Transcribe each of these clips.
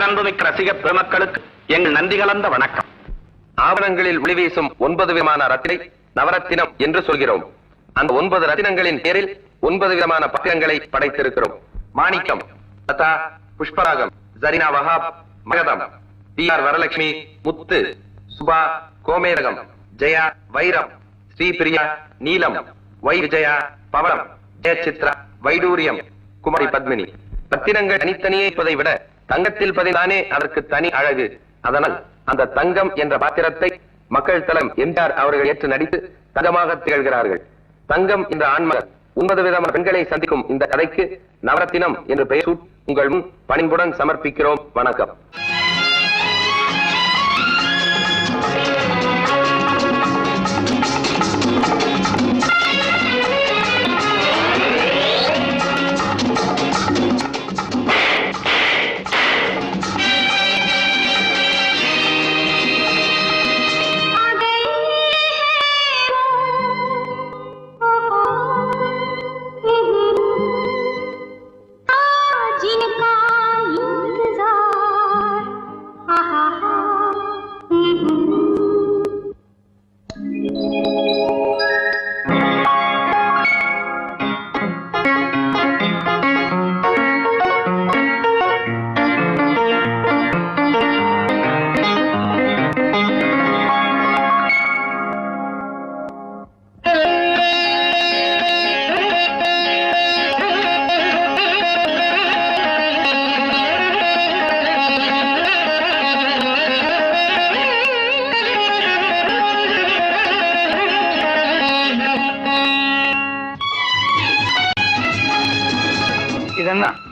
பேரன்புமிக்க ரசிக பெருமக்களுக்கு எங்கள் நன்றி கலந்த வணக்கம். ஆவணங்களில் ஒளிவீசும் 9 விதமான ரத்தினை நவரத்தினம் என்று சொல்கிறோம். அந்த 9 ரத்தினங்களின் பேரில் 9 விதமான பத்திரங்களை படைத்திருக்கிறோம். மாணிக்கம், லதா, புஷ்பராகம், ஜரீனா வஹாப், மகதம், டி.ஆர். வரலட்சுமி, முத்து, சுபா, கோமேரகம், ஜெயா, வைரம், ஸ்ரீபிரியா, நீலம், வை விஜயா, பவரம், ஜெயசித்ரா, வைடூரியம், குமாரி பத்மினி. ரத்தினங்கள் தனித்தனியே இருப்பதை விட தங்கத்தில் பதினானே அதற்கு தனி அழகு. அதனால் அந்த தங்கம் என்ற பாத்திரத்தை மக்கள் தலம் எம்ஜிஆர் அவர்கள் ஏற்று நடித்து தங்கமாக திகழ்கிறார்கள். தங்கம் என்ற ஆண்மகன் 9 விதமான பெண்களை சந்திக்கும் இந்த கதைக்கு நவரத்தினம் என்று பெயர் உங்கள் முன் பணிவுடன் சமர்ப்பிக்கிறோம். வணக்கம்.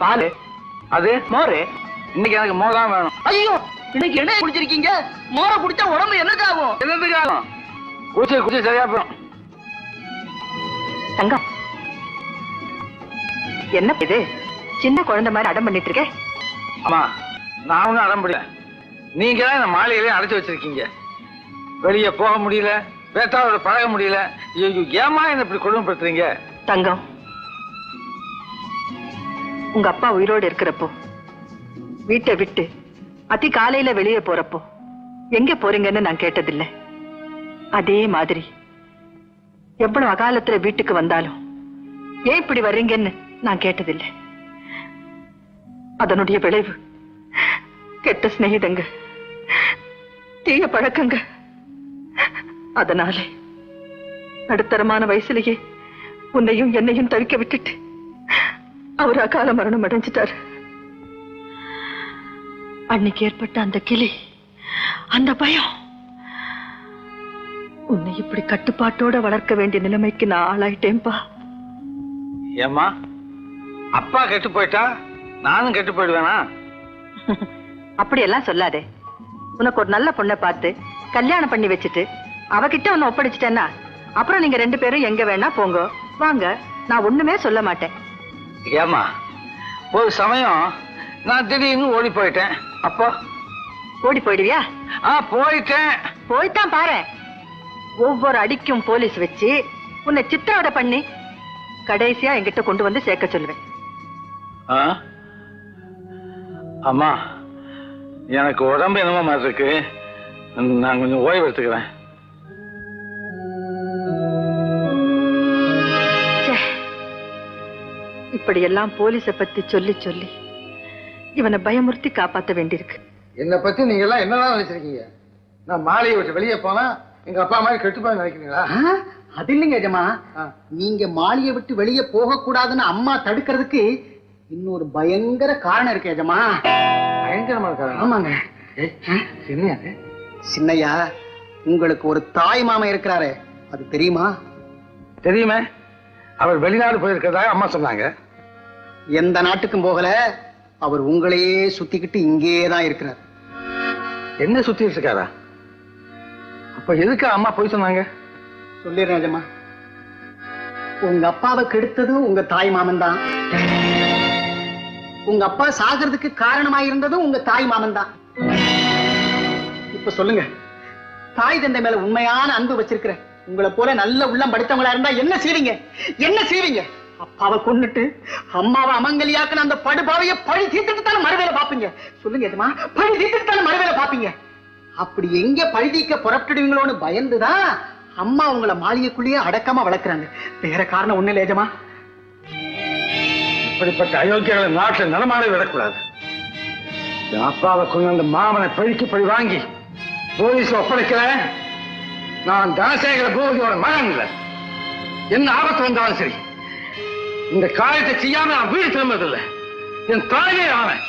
பாலு அது மோரு. இன்னைக்கு எனக்கு மோர் தான் வேணும். ஐயோ, இன்னைக்கு என்ன குடிச்சிருக்கீங்க? மோரை குடிச்சா உடம்பு என்னது ஆகும்? என்னதுக்கு ஆகும்? குடிச்சு சரியா போயிடும். தங்கம், என்ன இது சின்ன குழந்தை மாதிரி அடம் பண்ணிட்டு இருக்க? ஆமா, நான் ஒன்னும் அடம் பண்ணல. நீங்க தான் இந்த மாளிகையிலே அடைச்சு வச்சிருக்கீங்க. வெளியே போக முடியல, வேட்டாவோட பழக முடியல. ஏமா என்ன இப்படி கொடுமைப்படுத்துறீங்க? தங்கம், உங்க அப்பா உயிரோடு இருக்கிறப்போ, வீட்டை விட்டு அதி காலையில வெளியே போறப்போ எங்க போறீங்கன்னு நான் கேட்டதில்லை. அதே மாதிரி எவ்வளவு அகாலத்துல வீட்டுக்கு வந்தாலும் ஏன் இப்படி வர்றீங்கன்னு நான் கேட்டதில்லை. அதனுடைய விளைவு கெட்ட சிநேகிதங்க, தீய பழக்கங்க. அதனாலே நடுத்தரமான வயசுலயே உன்னையும் என்னையும் தவிக்க விட்டுட்டு அவர் அகால மரணம் அடைஞ்சிட்டார். அன்னைக்கு ஏற்பட்ட அந்த கிளி, அந்த பயம், உன்னை இப்படி கட்டுப்பாட்டோட வளர்க்க வேண்டிய நிலைமைக்கு நான் ஆளாயிட்டேன்பா. ஏம்மா, அப்பா கெட்டு போயிட்டா நானும் கெட்டு போயிடுவேனா? அப்படியெல்லாம் சொல்லாதே. உனக்கு ஒரு நல்ல பொண்ணை பார்த்து கல்யாணம் பண்ணி வச்சுட்டு அவகிட்ட உன்னை ஒப்படைச்சிட்டேன்னா அப்புறம் நீங்க 2 பேரும் எங்க வேணா போங்க வாங்க, நான் ஒண்ணுமே சொல்ல மாட்டேன். ஏமா, ஒரு சமயம் நான் திடீர்னு ஓடி போயிட்டேன். அப்போ ஓடி போயிடுவியா? போயிட்டேன். போய்தான் பாரு. ஒவ்வொரு அடிக்கும் போலீஸ் வச்சு உன்னை சித்திரவதை பண்ணி கடைசியா என்கிட்ட கொண்டு வந்து சேர்க்க சொல்லுவேன். அம்மா, எனக்கு உடம்பு என்னமோ மாதிரி இருக்கு. நான் கொஞ்சம் ஓய்வு எடுத்துக்கிறேன். இப்படி எல்லாம் போலீஸ பத்தி சொல்லி சொல்லி இவனை பயமுறுத்தி காப்பாற்ற வேண்டியிருக்கு. என்னை பத்தி நீங்க எல்லாம் என்னதான் நினைச்சிருக்கீங்க? நான் மாலையை விட்டு வெளியே போனா எங்க அப்பா மாதிரி கெட்டு போய் நினைக்கிறீங்களா? அது இல்லைங்க அஜமா, நீங்க மாளிகை விட்டு வெளியே போக கூடாதுன்னு அம்மா தடுக்கிறதுக்கு இன்னொரு பயங்கர காரணம் இருக்கு அஜமா. பயங்கரமான காரணம்? ஆமாங்க. என்ன? சின்னையா, உங்களுக்கு ஒரு தாய் மாமா இருக்கிறாரு, அது தெரியுமா? தெரியுமே, அவர் வெளிநாடு போயிருக்கிறதாக அம்மா சொன்னாங்க. எந்த நாட்டுக்கும் போகல, அவர் உங்களையே சுத்திக்கிட்டு இங்கேதான் இருக்கிறார். என்ன சுத்தி இருக்காரா? அப்ப எதுக்கு அம்மா போய் சொன்னாங்க? சொல்லிடுறேன் அஜமா. உங்க அப்பாவை கெடுத்ததும் உங்க தாய் மாமன் தான். உங்க அப்பா சாகிறதுக்கு காரணமாயிருந்ததும் உங்க தாய் மாமன் தான். இப்ப சொல்லுங்க, தாய் தந்தை மேல உண்மையான அன்பு வச்சிருக்கிற உங்களை போல நல்ல உள்ளம் படித்தவங்களா இருந்தா என்ன செய்வீங்க? என்ன செய்வீங்க? அப்பாவை கொன்னுட்டு அம்மாவை அமங்கலியாக்குன அந்த படுபாவைய பழி தீர்த்துட்டு தானே மறுவேலை பாப்பீங்க. சொல்லுங்க எஜமா, பழி தீர்த்துட்டு தானே மறுவேலை பாப்பீங்க. அப்படி எங்க பழி தீர்க்க புறப்பட்டுடுவீங்களோன்னு பயந்துதான் அம்மா உங்களை மாளிகைக்குள்ளேயே அடக்கமா வளர்க்குறாங்க. வேற காரணம் ஒண்ணு இல்ல எஜமா. இப்படிப்பட்ட அயோக்கியர்களை நாட்டில் நடமாட விடக்கூடாது. என் அப்பாவை கொண்டு அந்த மாமனை பழிக்கு பழி வாங்கி போலீஸ்ல ஒப்படைக்கிறேன். நான் தனசேகர பூபதியோட மகன் இல்ல. என்ன ஆபத்து வந்தாலும் சரி, இந்த காரியத்தை செய்யாம நான் வீடு திரும்பதில்லை. என் தாயே ஆனேன்.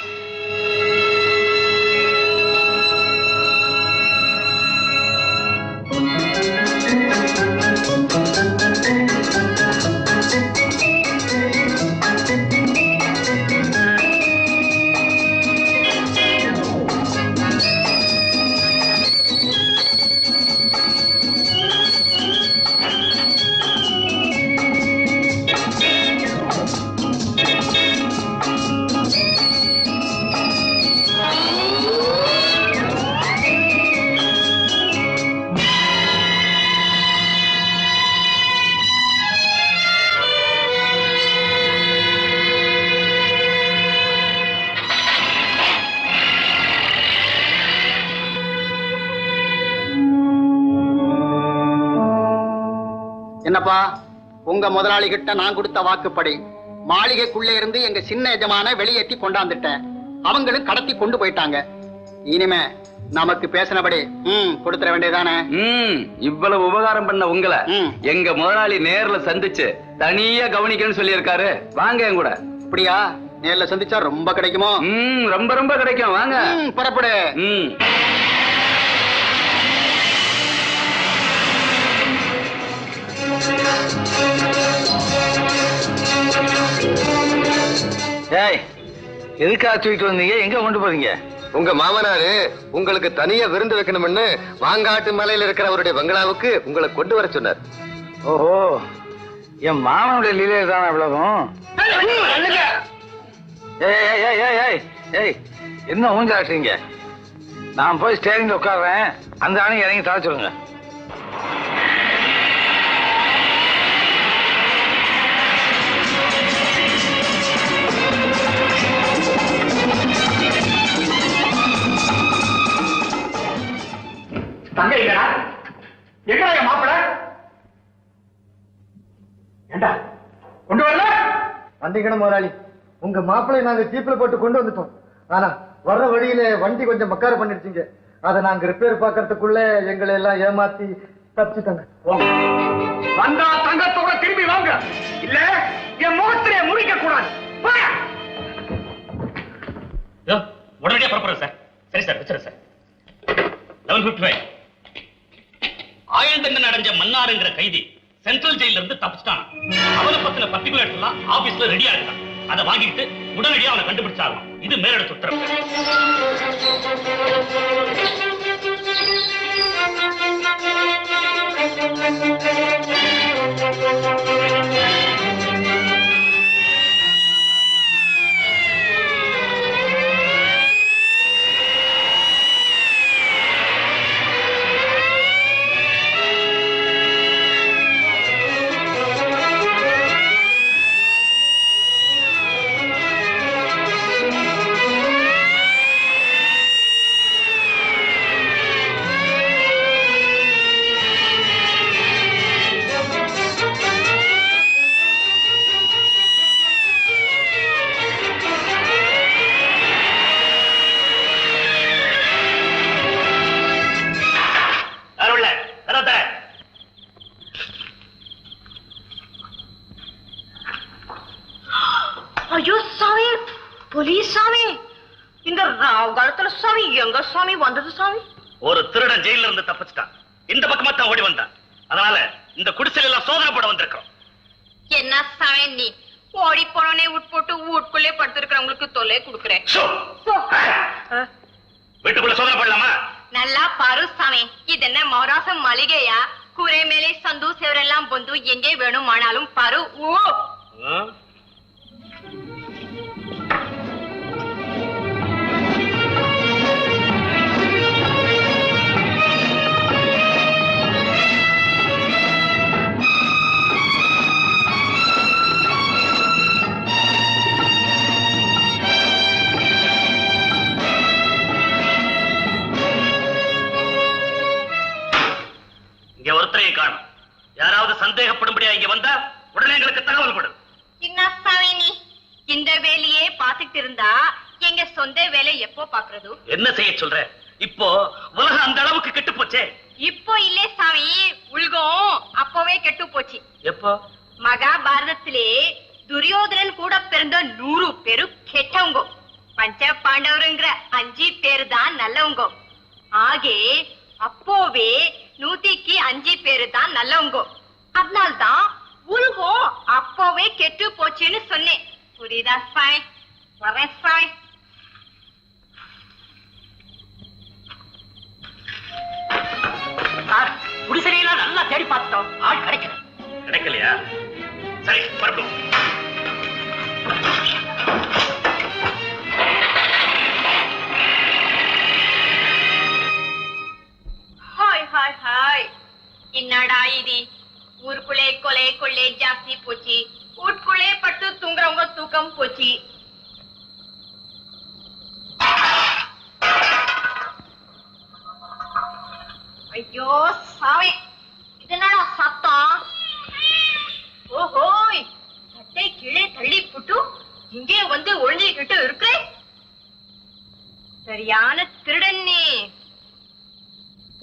என்னப்பா, உங்க முதலாளி கிட்ட நான் கொடுத்த வாக்குப்படி மாளிகைக்குள்ளே இருந்து எங்க சின்ன எஜமான வெளியேற்றி கொண்டாந்துட்டேன். அவங்களும் கடத்தி கொண்டு போயிட்டாங்க. இனிமே நமக்கு பேசினபடி கொடுத்துட வேண்டியதானே? இவ்வளவு உபகாரம் பண்ண உங்களை எங்க முதலாளி நேர்ல சந்திச்சு தனியா கவனிக்கணும்னு சொல்லி இருக்காரு. வாங்க என் கூட. அப்படியா? நேர்ல சந்திச்சா ரொம்ப கிடைக்குமோ? ரொம்ப ரொம்ப கிடைக்கும். வாங்க புறப்படு. ஏய், எதுக்காக தூக்கிட்டு வந்தீங்க? எங்க கொண்டு போறீங்க? உங்க மாமனாரு உங்களுக்கு தனியா விருந்து வைக்கணும்னு வாங்காட்டு மலையில இருக்கிற அவருடைய பங்களாவுக்கு உங்களை கொண்டு வர சொன்னார். ஓஹோ, என் மாமனுடைய லீலை தான் இவ்வளவும். என்ன ஊஞ்சாட்டுறீங்க? நான் போய் ஸ்டேரிங்ல உட்கார்றேன். அந்த ஆணையை இறங்கி தர சொல்லுங்க. தங்க இல்லடா. எங்கடா என் மாப்பிள? ஏண்டா கொண்டு வரல? வந்தீங்கன்னு முதலாளி, உங்க மாப்பிள்ளை நாங்க ஜீப்ல போட்டு கொண்டு வந்துட்டோம். ஆனா வர்ற வழியில வண்டி கொஞ்சம் மக்கார பண்ணிருச்சீங்க. அதை நாங்க ரிப்பேர் பாக்கிறதுக்குள்ள எங்களை எல்லாம் ஏமாத்தி தப்பிச்சுட்டாங்க. வந்தா தங்கத்தோட திரும்பி வாங்க, இல்ல என் முகத்திலே முறிக்க கூடாது. உடனடியாக புறப்படுறேன் சார். சரி சார், வச்சுறேன் சார். 11:55 ஆயுள் தண்டனை அடைஞ்ச மன்னாருங்கிற கைதி சென்ட்ரல் ஜெயில இருந்து தப்பிச்சிட்டான். அவனை பத்தின பர்டிகுலர்ஸ் எல்லாம் ஆபீஸ்ல ரெடியா இருக்கான். அதை வாங்கிட்டு உடனடியாக அவனை கண்டுபிடிச்சாகணும். இது மேலிட உத்தரவு. ஐயோ சாமி, போலீஸ் சாமி, இந்த ராவகாலத்துல சாமி எங்க சாமி வந்தது சாமி? ஒரு திருடன் ஜெயில இருந்து தப்பிச்சிட்டான். இந்த பக்கமா தான் ஓடி வந்தான். அதனால இந்த குடிசையில எல்லாம் சோதனை போட வந்திருக்கோம். என்ன சாமி நீ ஓடி போனே உட்போட்டு வீட்டுக்குள்ளே படுத்திருக்கிறவங்களுக்கு தொல்லை கொடுக்குறேன். வீட்டுக்குள்ள சோதனை போடலாமா? நல்லா பாரு சாமி, இது என்ன மௌராசம் மளிகையா? கூரை மேலே சந்து செவரெல்லாம் பொந்து எங்கே வேணுமானாலும் பாரு. ஓ மரியாதையா இங்க வந்தா உடனே எங்களுக்கு தகவல் கொடு. என்ன சாமி நீ இந்த வேலையே பாத்துட்டு இருந்தா எங்க சொந்த வேலை எப்போ பாக்குறது? என்ன செய்ய சொல்ற? இப்போ உலகம் அந்த அளவுக்கு கெட்டு போச்சே. இப்போ இல்லே சாமி, உலகம் அப்பவே கெட்டு போச்சு. எப்போ? மகாபாரதத்திலே துரியோதனன் கூட பிறந்த 100 பேரு கெட்டவங்க, பஞ்ச பாண்டவருங்கிற 5 பேரு தான் நல்லவங்க. ஆகே அப்போவே 100க்கு 5 பேரு தான் நல்லவங்க. அதனால்தான் உலகம் அப்போவே கெட்டு போச்சுன்னு சொன்னேன். புரியுதா சாய்? வரேன் சாய். சார், குடிசையெல்லாம் நல்லா தேடி பார்த்துட்டோம், ஆள் கிடைக்கல. கிடைக்கலையா? சரி, வரட்டும். ஹாய் ஹாய் ஹாய், என்னடா இது? ஊருக்குள்ளே கொலை கொள்ளை ஜாஸ்தி போச்சு, வீட்டுக்குள்ளே பட்டு தூங்குறவங்க தூக்கம் போச்சு. ஐயோ சாவே, இதனால சத்தம்? ஓஹோய், சட்டை கீழே தள்ளி புட்டு இங்கே வந்து ஒழிஞ்சுக்கிட்டு இருக்கு. சரியான திருடன் நீ.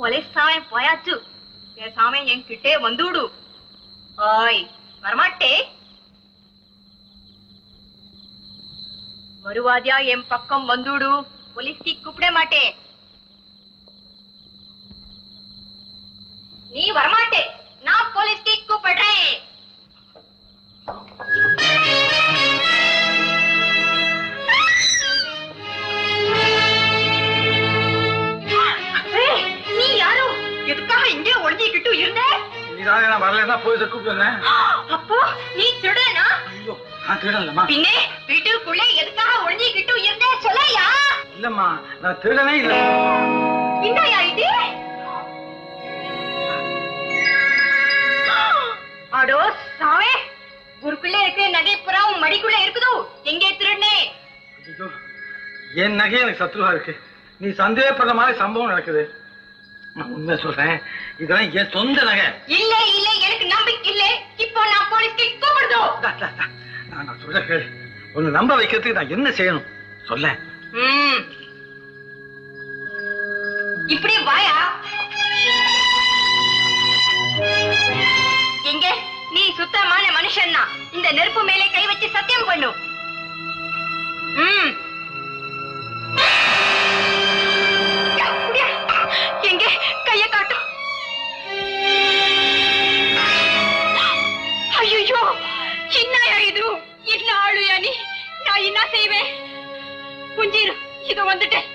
போலீஸ் சாமி போயாச்சு, பேசாம என்கிட்டே வந்துடு. ஓய், வரமாட்டே? வருவாதியா என் பக்கம் வந்துடு, போலீஸ்க்கு கூப்பிட மாட்டேன். நீ வரமாட்டே, நான் போலீஸ்க்கு கூப்பிடுறேன். நீ யாரு? எதுக்காக இங்கே ஒழிஞ்சிக்கிட்டு இருந்த? நீதான் நான் வரலன்னா போலீஸை கூப்பிடுறேன். அப்போ நீ திருடனா? ஐயோ, நான் திருடலம்மா. பின்னே வீட்டுக்குள்ளே எதுக்காக ஒழிஞ்சிக்கிட்டு இருந்த சொல்லையா? இல்லம்மா, நான் திருடனே இல்ல. என்னையா இது? அடோ சாவே, குருக்குள்ளே இருக்கிற நகை புறா உன் மடிக்குள்ள இருக்குதோ? எங்கே திருடனே? ஐயோ, என் நகை எனக்கு சத்ருவா இருக்கு. நீ சந்தேகப்படுற மாதிரி சம்பவம் நடக்குது. நான் உண்மை சொல்றேன், இதெல்லாம் என் சொந்த நகை. இல்ல இல்ல, எனக்கு நம்பிக்கை இல்ல. இப்போ நான் போலீஸ்க்கு கூப்பிடுதோ? நான் சொல்ல கேளு. உன்னை நம்ப வைக்கிறதுக்கு நான் என்ன செய்யணும் சொல்ல? இப்படி வாயா. எங்க நீ சுத்தமான மனுஷன் தான். இந்த நெருப்பு மேலே கை வச்சு சத்தியம் பண்ணு. எங்க கைய காட்டும். ஐயோ, என்னையா இது? என்ன ஆளுயா நீ? நான் என்ன செய்வேன்? குஞ்சிரு, இதோ வந்துட்டேன்.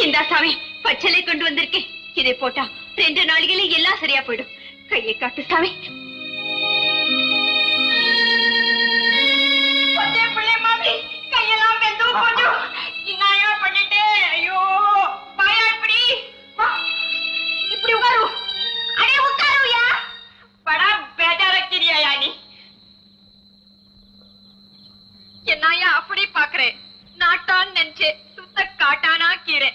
இந்த சாமி பச்சலை கொண்டு வந்திருக்கேன். இதை போட்டா 2 நாளிகளில் எல்லாம் சரியா போயிடும். கையை காட்டு சாமி. கையெல்லாம் வெந்து போடும். என்னையா பண்ணிட்டேன்? ஐயோ, வாயா இப்படி வா. இப்படி உட்காரு. அடே உட்காருயா. படா பேஜாரக்கிறியா நீ? என்னையா அப்படி பாக்குறேன்? நாட்டான் நினைச்சே சுத்த காட்டானா கீரை.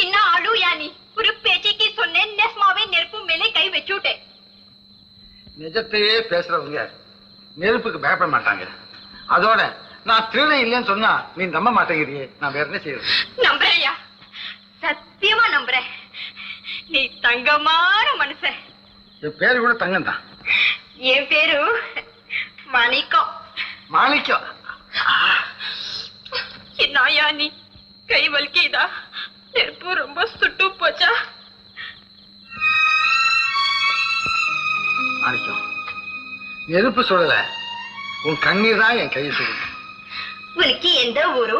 என்ன ஆளுயா நீ? ஒரு பேச்சுக்கு சொன்னேன், நெஸ்மாவே நெருப்பு மேலே கை வச்சுட்டேன். நிஜத்தையே பேசுறவங்க நெருப்புக்கு பயப்பட மாட்டாங்க. அதோட நான் திருடன் இல்லைன்னு சொன்னா நீ நம்ப மாட்டேங்கிறியே, நான் வேற என்ன செய்யறது? நம்புறையா? சத்தியமா நம்புறேன். நீ தங்கமான மனுஷன். என் பேரு கூட தங்கம் தான். என் பேரு மாணிக்கம். மாணிக்கம்? என்னையா நீ? கை வலிக்குதா? நெருப்பு ரொம்ப சுட்டு போச்சா? மாணிக்கம், நெருப்பு சொல்லல, உன் கண்ணீர் தான் என் கையை சுடுது. உனக்கு எந்த ஊரு?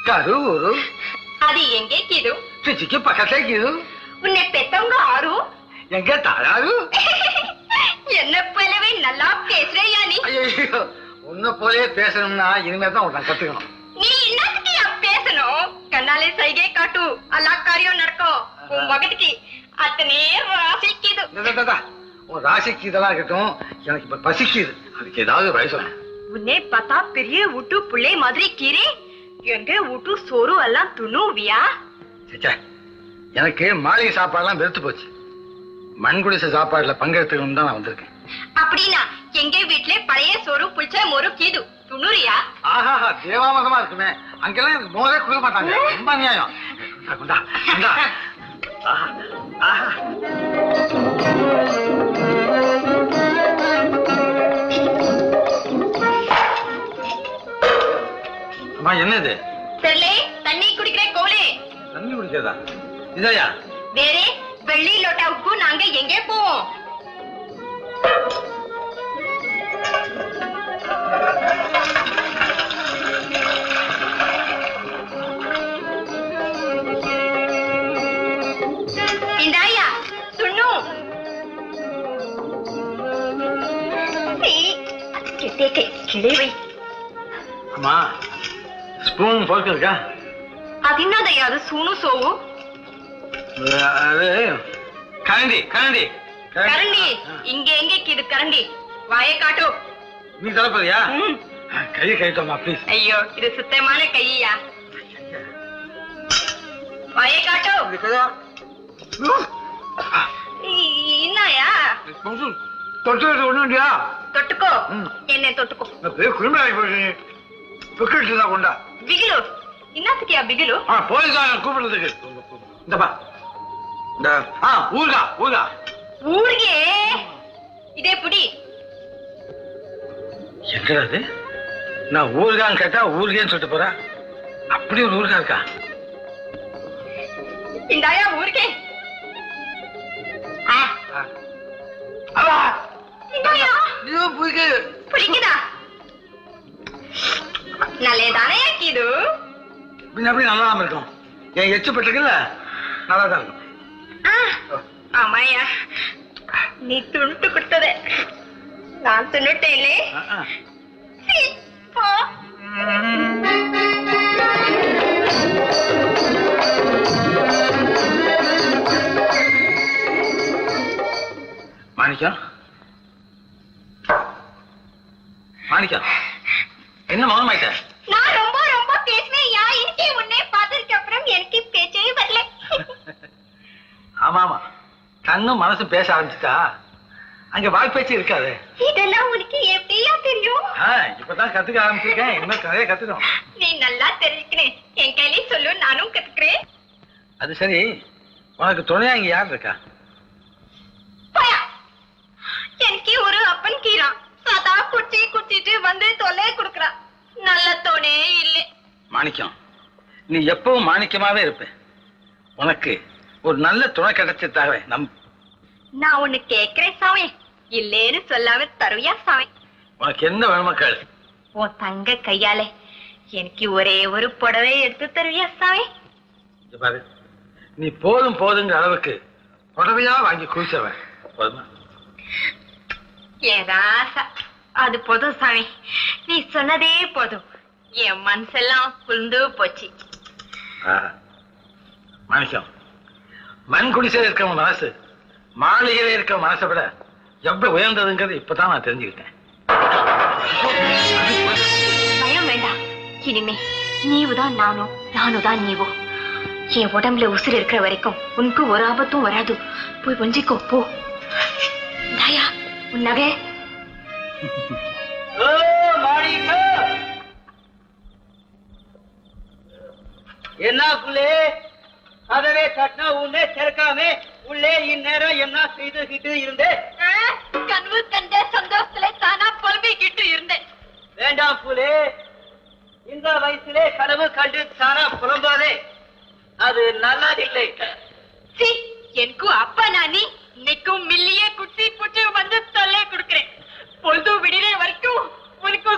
கரூரு. அது எங்கே கீது? திருச்சிக்கு பக்கத்துல கீது. உன்னை பெத்தவங்க ஆறு? எங்க தாராரு. என்ன போலவே நல்லா பேசுறியா நீ? ஐயோ, உன்னை போலே பேசணும்னா இனிமே தான் உன்னை கத்துக்கணும். நீ என்னத்துக்கு பேசணும்? கண்ணாலே சைகை காட்டு, எல்லா காரியம் நடக்கும். உன் மகத்துக்கு அத்தனை ராசிக்குது. உன் ராசிக்கு இதெல்லாம் இருக்கட்டும், எனக்கு இப்ப பசிக்குது. அதுக்கு ஏதாவது வயசு. உன்னை பார்த்தா பெரிய வீட்டு பிள்ளை மாதிரி கீரே. எங்க வீட்டு சோறு எல்லாம் துணுவியா? எனக்கு மாளிகை சாப்பாடுலாம் வெறுத்து போச்சு. மண்குடிசை சாப்பாடுல பங்கெடுத்துக்கணும் தான் நான் வந்திருக்கேன். அப்படின்னா எங்க வீட்டுல பழைய சோறு புளிச்ச மோரு கீது துணுறியா? ஆஹா தேவாமதமா இருக்குமே. அங்கெல்லாம் எனக்கு மோரே குடிக்க மாட்டாங்க. ரொம்ப அநியாயம். குண்டா குண்டா. ஆஹா ஆஹா. அம்மா என்னது? தெரியலே, தண்ணி குடிக்கிற கோலே. தண்ணி குடிக்கிறதா? இதையா? வேறே வெள்ளி லோட்டாவுக்கு நாங்க எங்கே போவோம்? இந்தாயா துண்ணு. கிளைவை அம்மா ஸ்பூன் போக்கு இருக்கா? அது என்னதையா? அது சூணு சோவு அது கரண்டி கரண்டி கரண்டி. இங்க எங்க இது கரண்டி? வாயை காட்டு. நீ தரப்பறியா? கையை கைட்டோமா ப்ளீஸ். ஐயோ இது சுத்தமான கையா. வாயை காட்டு. என்னயா தொட்டு ஒண்ணுண்டியா? தொட்டுக்கோ. என்ன தொட்டுக்கோ? குடும்பம் போய் கொண்டா பிகிலு. என்னத்துக்கியா பிகிலு? போலீஸ் கூப்பிடுறதுக்கு. இந்தப்பா இந்த ஊர்கா ஊர்கா ஊர்கே. இதே புடி. எங்கிறது? நான் ஊர்கான்னு கேட்டா ஊர்கேன்னு சொல்லிட்டு போறேன். அப்படி ஒரு ஊர்கா இருக்கா? இந்தாயா ஊர்கே. பிடிக்குதா? நல்லதானே இது? அப்படி நல்லா இருக்கும். என் எச்சு பட்டுக்குல்ல நல்லா தான் இருக்கும். ஆமாயா, நீ துண்டு கொடுத்தத நான் தின்னுட்டேனே. மாணிக்கம் மாணிக்கம் என்ன மௌனமாயிட்ட? நான் ரொம்ப ரொம்ப பேசுவேன். இன்னைக்கு உன்னை பார்த்ததுக்கு அப்புறம் எனக்கு பேச்சே வரல. ஆமா ஆமா, கண்ணும் மனசும் பேச ஆரம்பிச்சுட்டா அங்க வாய் பேச்சு இருக்காது. இதெல்லாம் உனக்கு எப்படியா தெரியும்? இப்பதான் கத்துக்க ஆரம்பிச்சிருக்கேன். இன்னும் நிறைய கத்துக்கணும். நீ நல்லா தெரிஞ்சுக்கிறேன். என் கையிலே சொல்லு, நானும் கத்துக்கிறேன். அது சரி, உனக்கு துணையா இங்க யார் இருக்கா? எனக்கு ஒரு அப்பன் கீரான். சதா குச்சி குச்சிட்டு வந்து தொல்லை கொடுக்கறான். நல்ல தோணே இல்லை. மாணிக்கம், நீ எப்பவும் மாணிக்கமாவே இருப்ப. உனக்கு ஒரு நல்ல துணை கிடைச்சதாகவே நான் ஒண்ணு கேக்குறேன் சாமி. இல்லேன்னு சொல்லாம தருவியா சாமி? உனக்கு என்ன வேணுமா கேளு. உன் தங்க கையாலே எனக்கு ஒரே ஒரு புடவை எடுத்து தருவியா சாமி? பாரு, நீ போதும் போதுங்கிற அளவுக்கு புடவையா வாங்கி குளிச்சவன். போதுமா? ஏதாசா அது போதும் சாமி. நீ சொன்னதே போதும். என் மனசெல்லாம் குளிர்ந்து போச்சு. மாணிக்கம், மண் குடிசையில் இருக்கிற மனசு மாளிகையில இருக்கிற மனசை விட எவ்வளவு உயர்ந்ததுங்கிறது இப்பதான் நான் தெரிஞ்சுக்கிட்டேன். பயம் வேண்டாம். இனிமே நீவுதான் நானும், நானுதான் நீவோ. என் உடம்புல உசுறு இருக்கிற வரைக்கும் உனக்கு ஒரு ஆபத்தும் வராது. போய் கொஞ்சிக்கோ போ. தாயா உன் நகை. என்ன புள்ளே கதவே தட்டினா உன்னே திறக்காமே உள்ளே இந்நேரம் என்ன செய்துகிட்டு இருந்தேன்? கனவு கண்ட சந்தோஷத்துல தானா புலம்பிக்கிட்டு இருந்தேன். வேண்டாம் புலே, இந்த வயசுலே கனவு கண்டு தானா புலம்பாதே. அது நல்லதில்லை. எனக்கு அப்பா நானி இன்னைக்கும் மில்லியே குச்சி புச்சு வந்து தொல்லை கொடுக்கிறேன். பொழுது விடுற வரைக்கும் உனக்கு